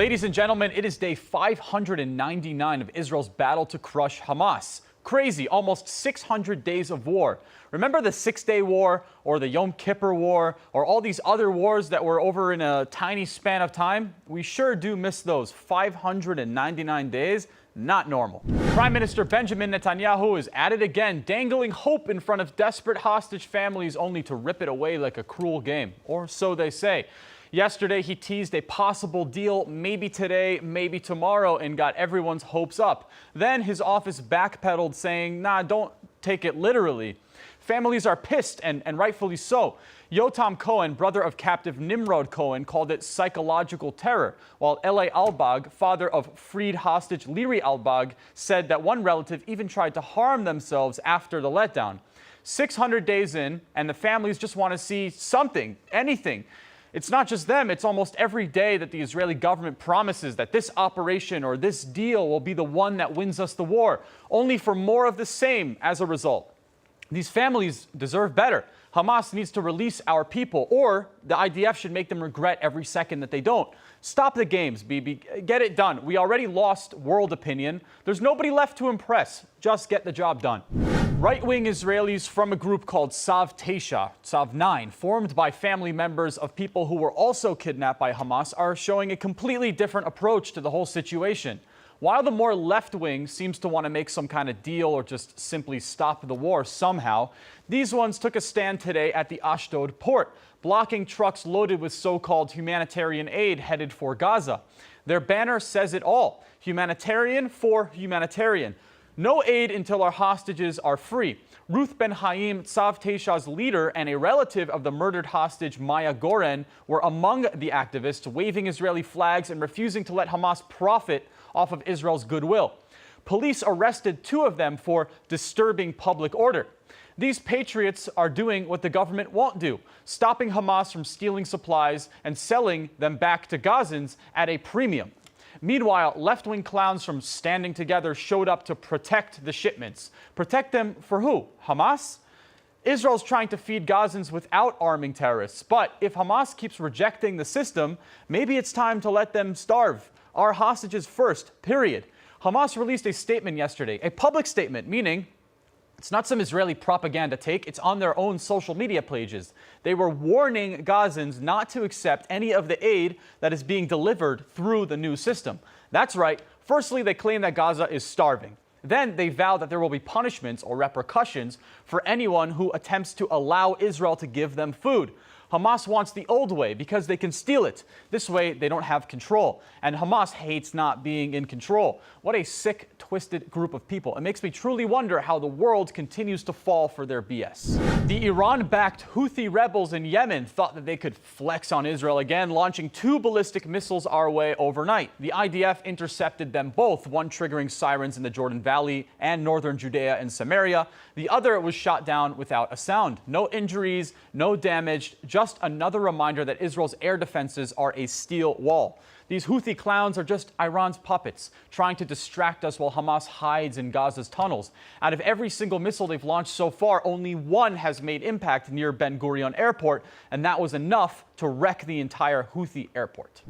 Ladies and gentlemen, it is day 599 of Israel's battle to crush Hamas. Crazy, almost 600 days of war. Remember the Six-Day War or the Yom Kippur War or all these other wars that were over in a tiny span of time? We sure do miss those. 599 days, not normal. Prime Minister Benjamin Netanyahu is at it again, dangling hope in front of desperate hostage families only to rip it away like a cruel game. Or so they say. Yesterday, he teased a possible deal, maybe today, maybe tomorrow, and got everyone's hopes up. Then his office backpedaled, saying, nah, don't take it literally. Families are pissed, and rightfully so. Yotam Cohen, brother of captive Nimrod Cohen, called it psychological terror, while Eli Albag, father of freed hostage Liri Albag, said that one relative even tried to harm themselves after the letdown. 600 days in, and the families just want to see something, anything. It's not just them, it's almost every day that the Israeli government promises that this operation or this deal will be the one that wins us the war, only for more of the same as a result. These families deserve better. Hamas needs to release our people, or the IDF should make them regret every second that they don't. Stop the games, Bibi. Get it done. We already lost world opinion. There's nobody left to impress. Just get the job done. Right-wing Israelis from a group called Sav 9, formed by family members of people who were also kidnapped by Hamas, are showing a completely different approach to the whole situation. While the more left-wing seems to want to make some kind of deal or just simply stop the war somehow, these ones took a stand today at the Ashdod port, blocking trucks loaded with so-called humanitarian aid headed for Gaza. Their banner says it all: humanitarian for humanitarian. No aid until our hostages are free. Ruth Ben Haim, Sav 9's leader and a relative of the murdered hostage Maya Goren, were among the activists waving Israeli flags and refusing to let Hamas profit off of Israel's goodwill. Police arrested 2 of them for disturbing public order. These patriots are doing what the government won't do, stopping Hamas from stealing supplies and selling them back to Gazans at a premium. Meanwhile, left-wing clowns from Standing Together showed up to protect the shipments. Protect them for who? Hamas? Israel's trying to feed Gazans without arming terrorists. But if Hamas keeps rejecting the system, maybe it's time to let them starve. Our hostages first, period. Hamas released a statement yesterday, a public statement, meaning it's not some Israeli propaganda take, it's on their own social media pages. They were warning Gazans not to accept any of the aid that is being delivered through the new system. That's right. Firstly, they claim that Gaza is starving. Then they vow that there will be punishments or repercussions for anyone who attempts to allow Israel to give them food. Hamas wants the old way because they can steal it. This way, they don't have control. And Hamas hates not being in control. What a sick, twisted group of people. It makes me truly wonder how the world continues to fall for their BS. The Iran-backed Houthi rebels in Yemen thought that they could flex on Israel again, launching 2 ballistic missiles our way overnight. The IDF intercepted them both, one triggering sirens in the Jordan Valley and northern Judea and Samaria. The other was shot down without a sound. No injuries, no damage, just another reminder that Israel's air defenses are a steel wall. These Houthi clowns are just Iran's puppets, trying to distract us while Hamas hides in Gaza's tunnels. Out of every single missile they've launched so far, only one has made impact near Ben Gurion Airport, and that was enough to wreck the entire Houthi airport.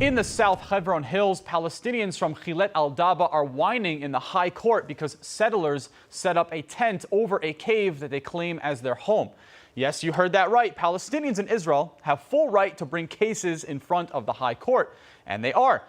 In the South Hebron Hills, Palestinians from Khilet al-Daba are whining in the high court because settlers set up a tent over a cave that they claim as their home. Yes, you heard that right. Palestinians in Israel have full right to bring cases in front of the high court, and they are.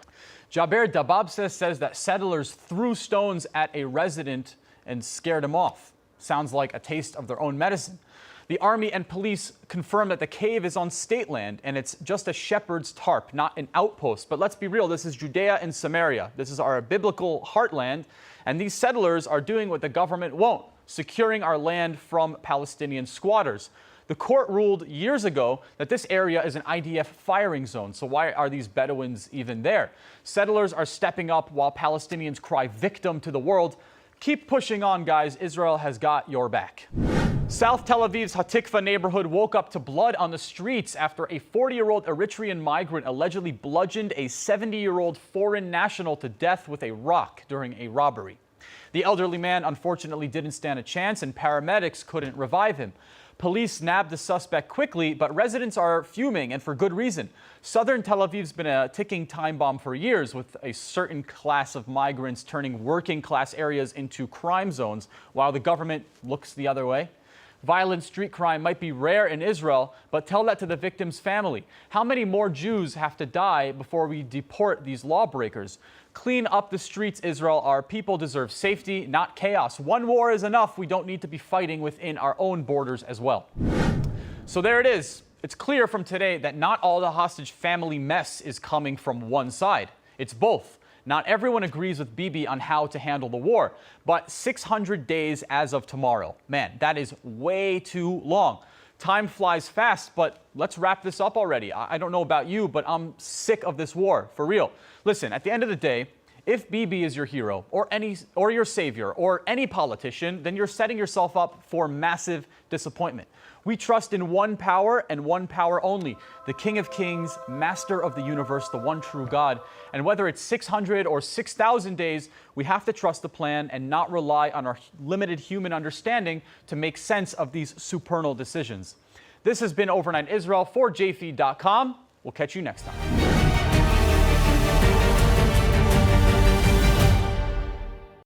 Jaber Dababseh says that settlers threw stones at a resident and scared him off. Sounds like a taste of their own medicine. The army and police confirm that the cave is on state land and it's just a shepherd's tarp, not an outpost. But let's be real, this is Judea and Samaria. This is our biblical heartland, and these settlers are doing what the government won't: securing our land from Palestinian squatters. The court ruled years ago that this area is an IDF firing zone, so why are these Bedouins even there? Settlers are stepping up while Palestinians cry victim to the world. Keep pushing on, guys. Israel has got your back. South Tel Aviv's Hatikva neighborhood woke up to blood on the streets after a 40-year-old Eritrean migrant allegedly bludgeoned a 70-year-old foreign national to death with a rock during a robbery. The elderly man unfortunately didn't stand a chance, and paramedics couldn't revive him. Police nabbed the suspect quickly, but residents are fuming, and for good reason. Southern Tel Aviv's been a ticking time bomb for years, with a certain class of migrants turning working class areas into crime zones while the government looks the other way. Violent street crime might be rare in Israel, but tell that to the victim's family. How many more Jews have to die before we deport these lawbreakers? Clean up the streets, Israel. Our people deserve safety, not chaos. One war is enough. We don't need to be fighting within our own borders as well. So there it is. It's clear from today that not all the hostage family mess is coming from one side. It's both. Not everyone agrees with Bibi on how to handle the war, but 600 days as of tomorrow. Man, that is way too long. Time flies fast, but let's wrap this up already. I don't know about you, but I'm sick of this war, for real. Listen, at the end of the day, if Bibi is your hero or your savior or any politician, then you're setting yourself up for massive disappointment. We trust in one power and one power only, the King of Kings, Master of the universe, the one true God. And whether it's 600 or 6,000 days, we have to trust the plan and not rely on our limited human understanding to make sense of these supernal decisions. This has been Overnight Israel for jfeed.com. We'll catch you next time.